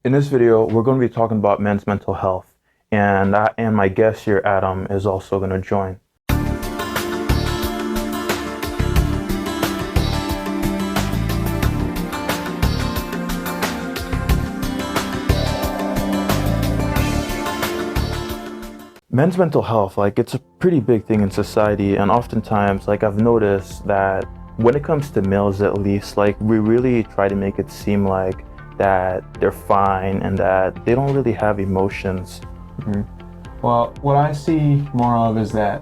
In this video, we're going to be talking about men's mental health, and my guest here, Adam, is also going to join. Men's mental health, it's a pretty big thing in society, and oftentimes, I've noticed that when it comes to males at least, we really try to make it seem like that they're fine and that they don't really have emotions. Mm-hmm. Well, what I see more of is that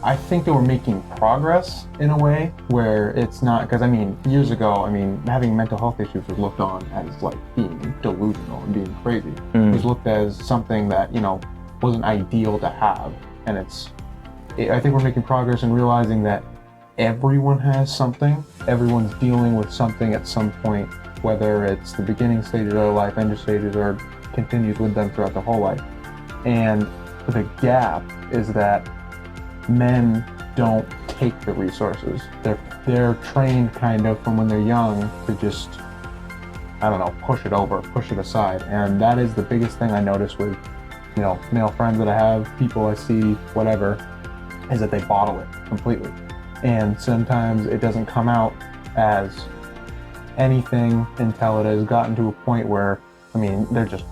I think that we're making progress in a way where it's not, because years ago, having mental health issues was looked on as being delusional and being crazy. It was looked as something that, wasn't ideal to have. And I think we're making progress in realizing that everyone has something. Everyone's dealing with something at some point, whether it's the beginning stages of their life, end stages, or continues with them throughout their whole life. And the gap is that men don't take the resources. They're trained kind of from when they're young to just, push it aside. And that is the biggest thing I notice with, male friends that I have, people I see, whatever, is that they bottle it completely. And sometimes it doesn't come out as anything until it has gotten to a point where, they're just,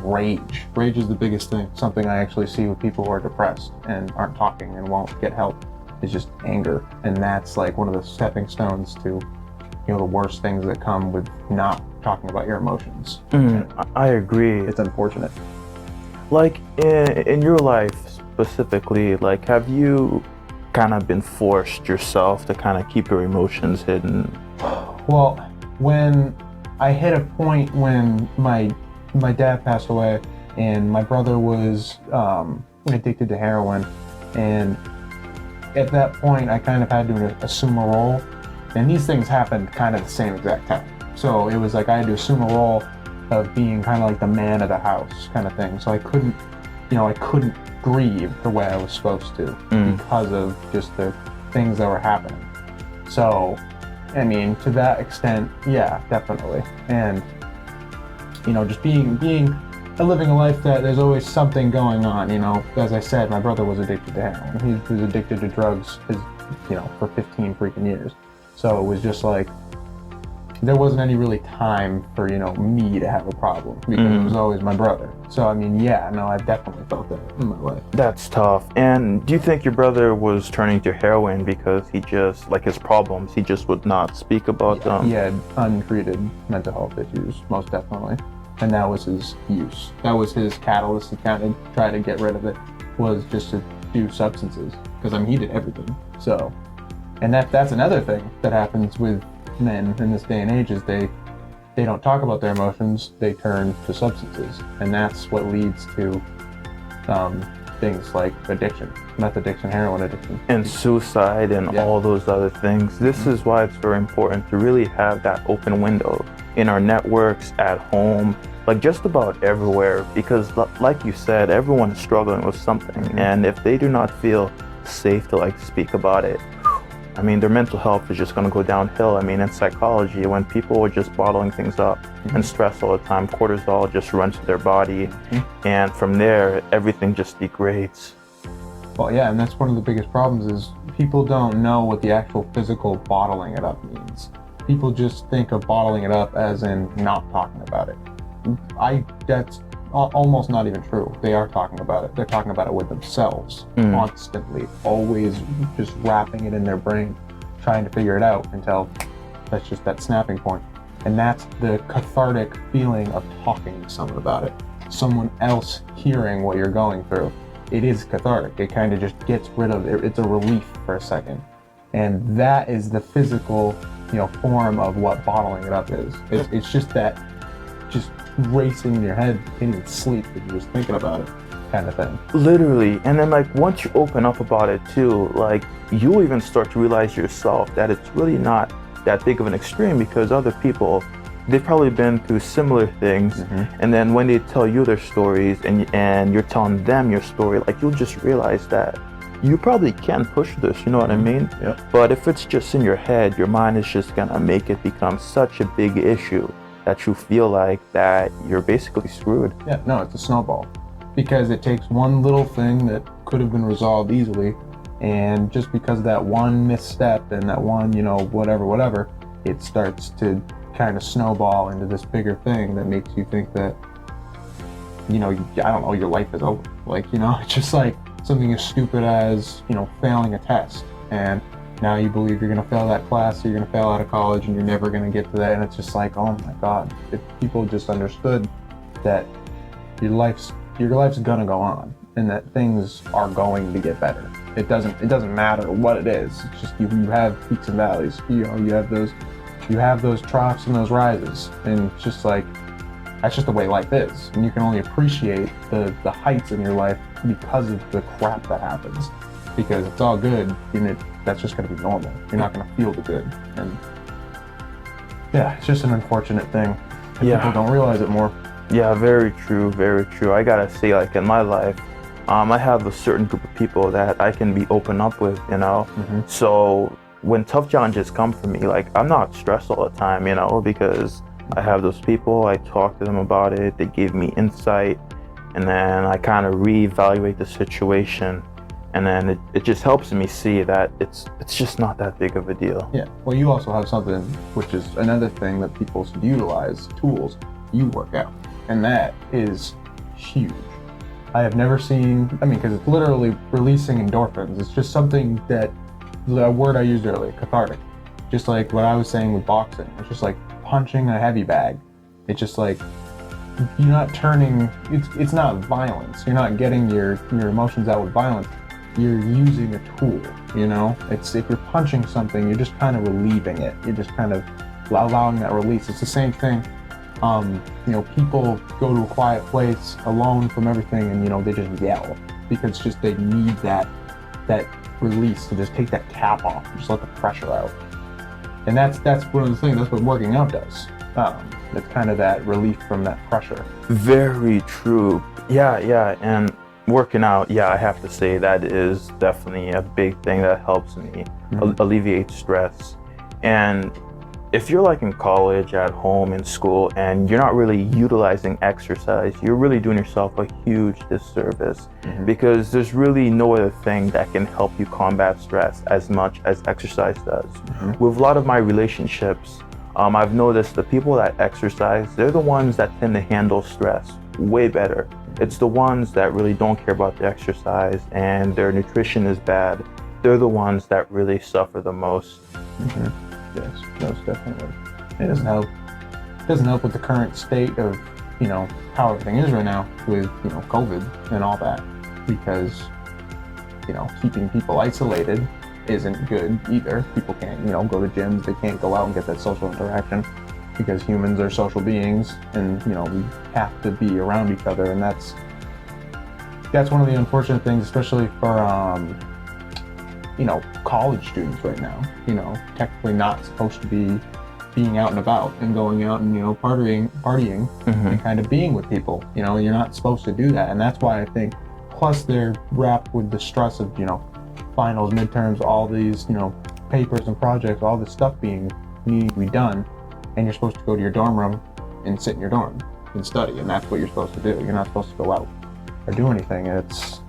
rage. Rage is the biggest thing. Something I actually see with people who are depressed and aren't talking and won't get help is just anger. And that's one of the stepping stones to, the worst things that come with not talking about your emotions. I agree. It's unfortunate. In your life specifically, have you kind of been forced yourself to kind of keep your emotions hidden? Well, when I hit a point when my dad passed away and my brother was addicted to heroin, and at that point I kind of had to assume a role, and these things happened kind of the same exact time. So it was I had to assume a role of being kind of the man of the house kind of thing. So I couldn't grieve the way I was supposed to because of just the things that were happening. So, to that extent, yeah, definitely. And, just living a life that there's always something going on, As I said, my brother was addicted to heroin. He was addicted to drugs, for 15 freaking years. So it was just there wasn't any really time for, me to have a problem because it was always my brother. So, I've definitely felt that in my life. That's tough. And do you think your brother was turning to heroin because he just, his problems, he just would not speak about them? He had untreated mental health issues, most definitely. And that was his use. That was his catalyst to kind of try to get rid of it, was just to do substances. Because, he did everything. So, and that's another thing that happens with men in this day and age is they don't talk about their emotions, they turn to substances, and that's what leads to things like addiction, meth addiction, heroin addiction, and suicide, and all those other things. This is why it's very important to really have that open window in our networks, at home, just about everywhere, because like you said, everyone is struggling with something, and if they do not feel safe to speak about it, their mental health is just going to go downhill. In psychology, when people are just bottling things up and stress all the time, cortisol just runs to their body, and from there, everything just degrades. Well, yeah, and that's one of the biggest problems is people don't know what the actual physical bottling it up means. People just think of bottling it up as in not talking about it. That's almost not even true. They are talking about it. They're talking about it with themselves constantly, always just wrapping it in their brain, trying to figure it out until that's just that snapping point. And that's the cathartic feeling of talking to someone about it. Someone else hearing what you're going through. It is cathartic. It kind of just gets rid of it. It's a relief for a second. And that is the physical, form of what bottling it up is. It's just that, just racing in your head, you can't even sleep if you're just thinking about it, kind of thing. Literally. And then once you open up about it too, you'll even start to realize yourself that it's really not that big of an extreme, because other people, they've probably been through similar things, and then when they tell you their stories and you're telling them your story, you'll just realize that you probably can push this, you know what I mean? Yep. But if it's just in your head, your mind is just gonna make it become such a big issue that you feel like that you're basically screwed. Yeah, no, it's a snowball. Because it takes one little thing that could have been resolved easily, and just because of that one misstep and that one, whatever, it starts to kind of snowball into this bigger thing that makes you think that, I don't know, your life is over. Like, it's just like something as stupid as, failing a test. And now you believe you're going to fail that class, or you're going to fail out of college, and you're never going to get to that. And it's just like, oh my God, if people just understood that your life's gonna go on, and that things are going to get better. It doesn't matter what it is. It's just you have peaks and valleys. You have those troughs and those rises, and it's just like that's just the way life is. And you can only appreciate the heights in your life because of the crap that happens. Because it's all good, and that's just gonna be normal. You're not gonna feel the good, and yeah, it's just an unfortunate thing. People don't realize it more. Yeah, very true, very true. I gotta say, like in my life, I have a certain group of people that I can be open up with, Mm-hmm. So when tough challenges come for me, like I'm not stressed all the time, because I have those people, I talk to them about it, they give me insight, and then I kind of reevaluate the situation, and then it just helps me see that it's just not that big of a deal. Yeah, well, you also have something, which is another thing that people should utilize, tools. You work out. And that is huge. I have never seen, because it's literally releasing endorphins. It's just something that, the word I used earlier, cathartic. Just like what I was saying with boxing. It's just like punching a heavy bag. It's just like, you're not turning, it's not violence. You're not getting your emotions out with violence. You're using a tool, It's, if you're punching something, you're just kind of relieving it. You're just kind of allowing that release. It's the same thing. People go to a quiet place alone from everything, and they just yell because just they need that release to just take that cap off and just let the pressure out. And that's one of the things. That's what working out does. It's kind of that relief from that pressure. Very true. Yeah, and working out, I have to say that is definitely a big thing that helps me alleviate stress. And if you're like in college, at home, in school, and you're not really utilizing exercise, you're really doing yourself a huge disservice, because there's really no other thing that can help you combat stress as much as exercise does. With a lot of my relationships, I've noticed the people that exercise, they're the ones that tend to handle stress way better. It's the ones that really don't care about the exercise and their nutrition is bad. They're the ones that really suffer the most. Yes, most definitely. It doesn't help. It doesn't help with the current state of, how everything is right now with, COVID and all that, because, keeping people isolated isn't good either. People can't, go to gyms. They can't go out and get that social interaction because humans are social beings, and, we have to be around each other, and that's one of the unfortunate things, especially for, college students right now, technically not supposed to be being out and about and going out and, partying and kind of being with people, you're not supposed to do that. And that's why I think, plus they're wrapped with the stress of, finals, midterms, all these, papers and projects, all this stuff needing to be done. And you're supposed to go to your dorm room and sit in your dorm and study. And that's what you're supposed to do. You're not supposed to go out or do anything. And it's,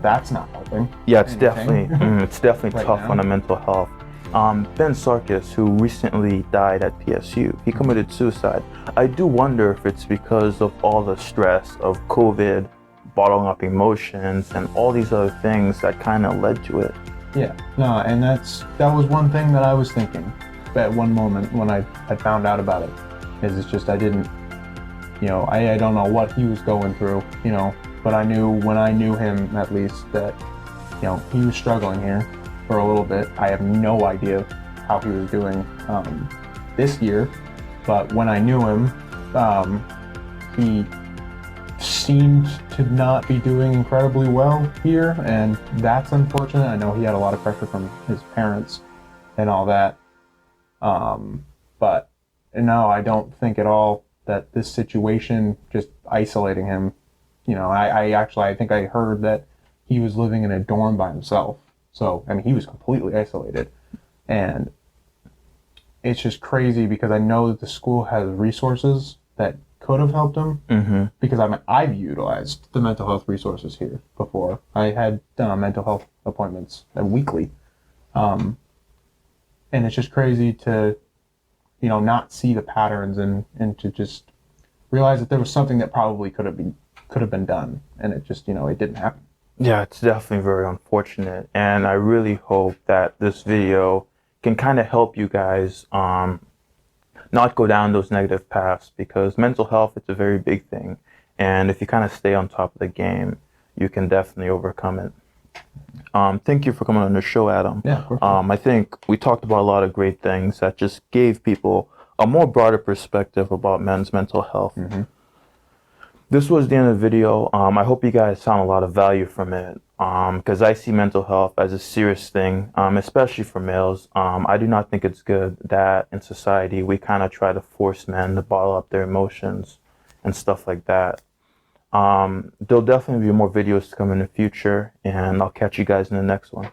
that's not helping. Yeah, it's definitely right tough now. on the mental health. Ben Sarkis, who recently died at PSU, he committed suicide. I do wonder if it's because of all the stress of COVID, bottling up emotions, and all these other things that kind of led to it. Yeah, no, and that was one thing that I was thinking at one moment when I had found out about it. It's just I didn't, I don't know what he was going through, but I knew when I knew him at least that, he was struggling here for a little bit. I have no idea how he was doing this year, but when I knew him, he seemed to not be doing incredibly well here, and that's unfortunate. I know he had a lot of pressure from his parents and all that, but no, I don't think at all that this situation just isolating him. I think I heard that he was living in a dorm by himself. So, he was completely isolated. And it's just crazy because I know that the school has resources that could have helped him. Mm-hmm. Because I've utilized the mental health resources here before. I had mental health appointments weekly, and it's just crazy to, not see the patterns and to just realize that there was something that probably could have been done, and it just it didn't happen. Yeah, it's definitely very unfortunate, and I really hope that this video can kind of help you guys not go down those negative paths, because mental health, it's a very big thing, and if you kind of stay on top of the game, you can definitely overcome it. Thank you for coming on the show, Adam. Yeah, of course. I think we talked about a lot of great things that just gave people a more broader perspective about men's mental health. Mm-hmm. This was the end of the video. I hope you guys found a lot of value from it, because I see mental health as a serious thing, especially for males. I do not think it's good that in society we kind of try to force men to bottle up their emotions and stuff like that. There'll definitely be more videos to come in the future, and I'll catch you guys in the next one.